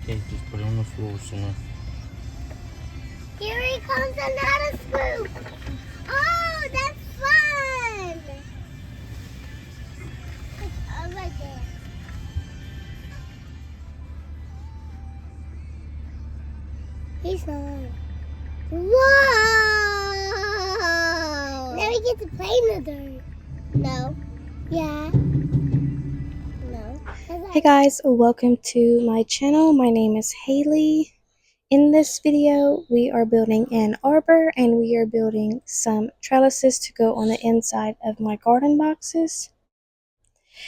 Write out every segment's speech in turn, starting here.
Okay, just put it on the floor, Sona. Here he comes, another swoop. Oh, that's fun. It's over there. He's not. Whoa! Now we get to play in the dirt. No. Yeah. No. Hey guys, welcome to my channel. My name is Haley. In this video, we are building an arbor and we are building some trellises to go on the inside of my garden boxes.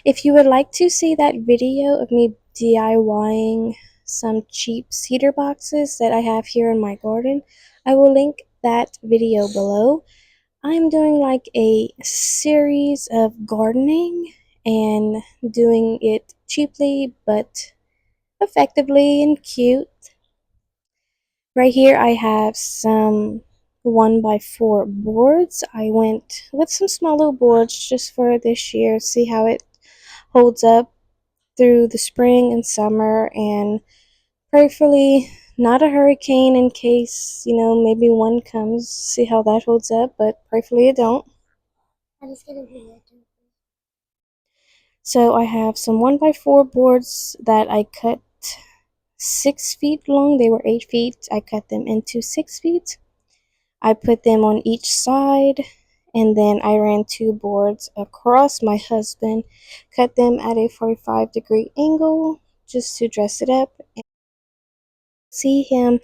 If you would like to see that video of me DIYing some cheap cedar boxes that I have here in my garden, I will link that video below. I'm doing like a series of gardening and doing it cheaply but effectively and cute. Right here I have some 1x4 boards. I went with some small little boards just for this year, see how it holds up through the spring and summer, and prayerfully not a hurricane in case, maybe one comes, see how that holds up, but prayerfully it don't. I'm just gonna be there. So I have some 1x4 boards that I cut 6 feet long. They were 8 feet. I cut them into 6 feet. I put them on each side, and then I ran 2 boards across. My husband cut them at a 45-degree angle just to dress it up. And see him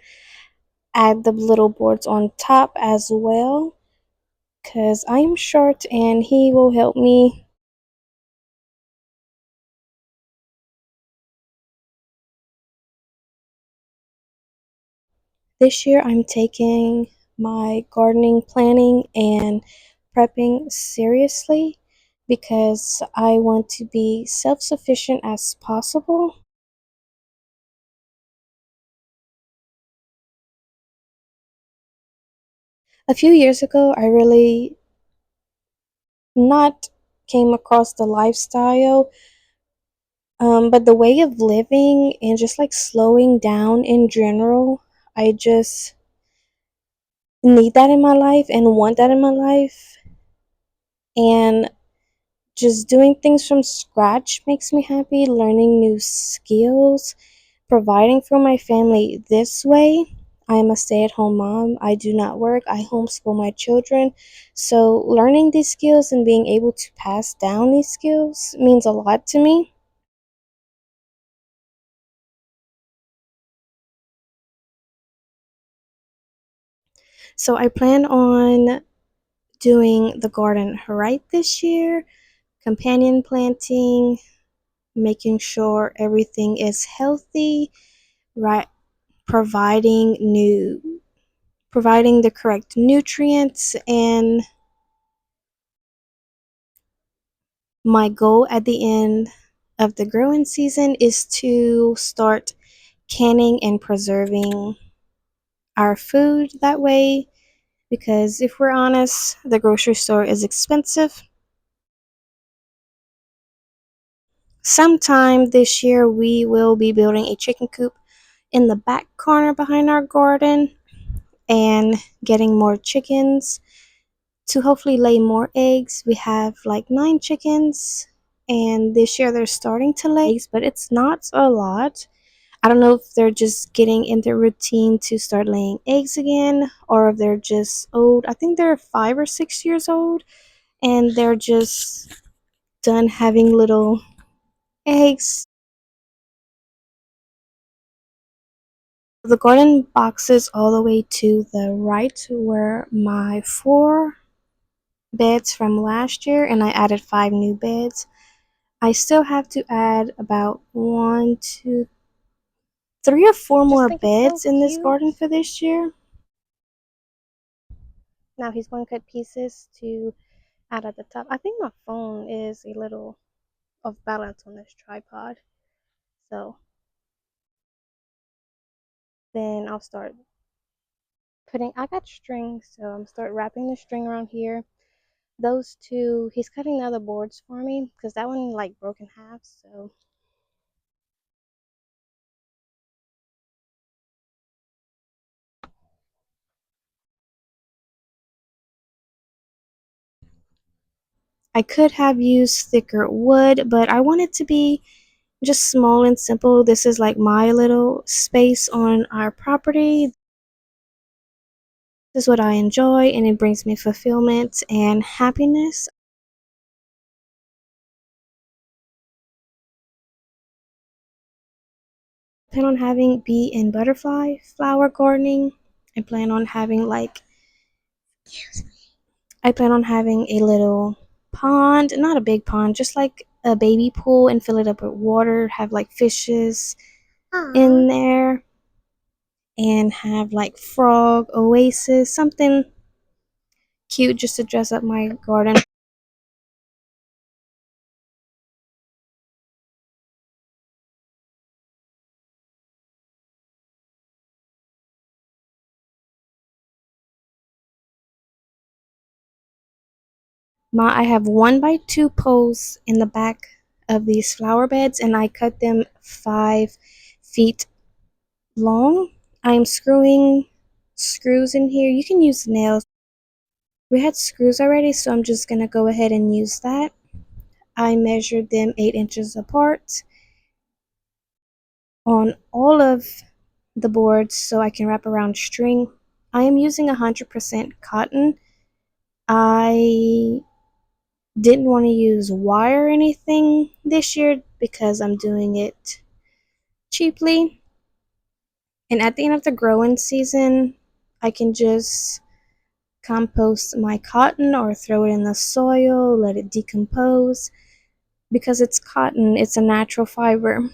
add the little boards on top as well, because I'm short and he will help me. This year I'm taking my gardening planning and prepping seriously because I want to be self-sufficient as possible. A few years ago, I really not came across the lifestyle, but the way of living and just like slowing down in general. I just need that in my life and want that in my life, and just doing things from scratch makes me happy. Learning new skills, providing for my family this way. I am a stay-at-home mom. I do not work. I homeschool my children. So learning these skills and being able to pass down these skills means a lot to me. So I plan on doing the garden right this year, companion planting, making sure everything is healthy, right, providing the correct nutrients, and my goal at the end of the growing season is to start canning and preserving our food that way, because if we're honest, the grocery store is expensive. Sometime this year we will be building a chicken coop in the back corner behind our garden and getting more chickens to hopefully lay more eggs. We have like 9 chickens, and this year they're starting to lay eggs, but it's not a lot. I don't know if they're just getting in their routine to start laying eggs again, or if they're just old. I think they're 5 or 6 years old, and they're just done having little eggs. The garden boxes all the way to the right were my 4 beds from last year, and I added 5 new beds. I still have to add about 1, 2, 3 or 4 more beds in this garden for this year. Now he's going to cut pieces to add at the top. I think my phone is a little off balance on this tripod, so then I'll start I got string, so I'm start wrapping the string around here. Those 2, he's cutting the other boards for me because that one like broke in half, so I could have used thicker wood, but I want it to be just small and simple. This is like my little space on our property. This is what I enjoy, and it brings me fulfillment and happiness. I plan on having bee and butterfly flower gardening. I plan on having a little pond, not a big pond, just like a baby pool, and fill it up with water, have like fishes in there, and have like frog oasis, something cute just to dress up my garden. I have 1 by 2 poles in the back of these flower beds, and I cut them 5 feet long. I'm screwing screws in here. You can use nails. We had screws already, so I'm just gonna go ahead and use that. I measured them 8 inches apart on all of the boards so I can wrap around string. I am using 100% cotton. I didn't want to use wire or anything this year because I'm doing it cheaply. And at the end of the growing season, I can just compost my cotton or throw it in the soil, let it decompose. Because it's cotton, it's a natural fiber.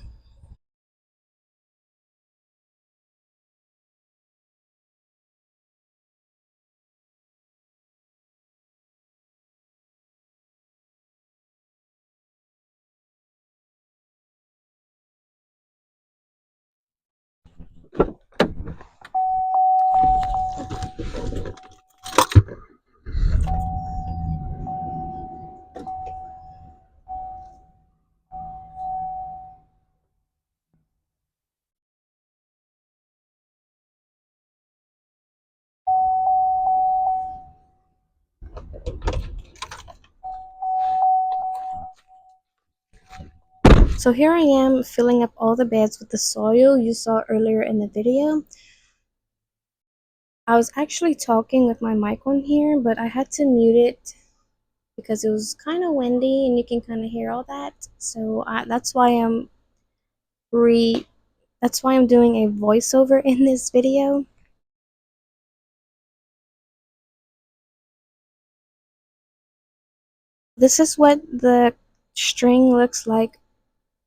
So here I am filling up all the beds with the soil you saw earlier in the video. I was actually talking with my mic on here, but I had to mute it because it was kind of windy and you can kind of hear all that. So re that's why I'm doing a voiceover in this video. This is what the string looks like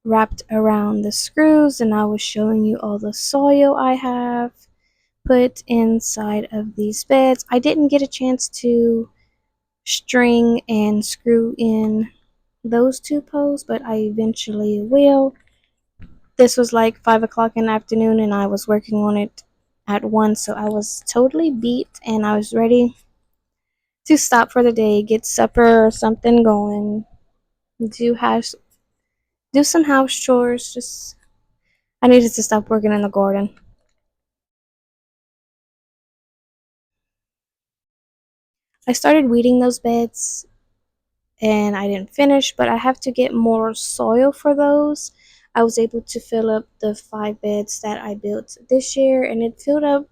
wrapped around the screws, and I was showing you all the soil I have put inside of these beds. I didn't get a chance to string and screw in those 2 posts, but I eventually will. This was like 5 o'clock in the afternoon and I was working on it at 1, so I was totally beat and I was ready to stop for the day, get supper or something going, do house do some house chores. Just I needed to stop working in the garden. I started weeding those beds and I didn't finish, but I have to get more soil for those. I was able to fill up the 5 beds that I built this year, and it filled up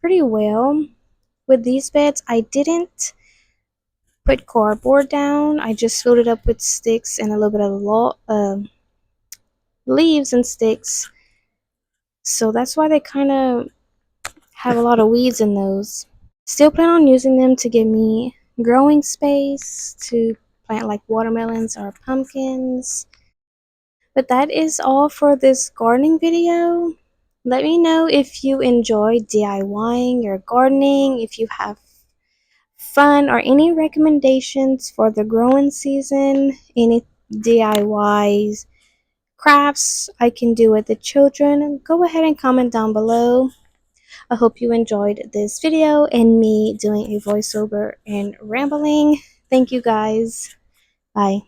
pretty well. With these beds, I didn't put cardboard down. I just filled it up with sticks and a little bit of leaves and sticks. So that's why they kind of have a lot of weeds in those. Still plan on using them to give me growing space to plant like watermelons or pumpkins. But that is all for this gardening video. Let me know if you enjoy DIYing your gardening, if you have fun or any recommendations for the growing season, any DIYs, crafts I can do with the children. Go ahead and comment down below. I hope you enjoyed this video and me doing a voiceover and rambling. Thank you guys. Bye.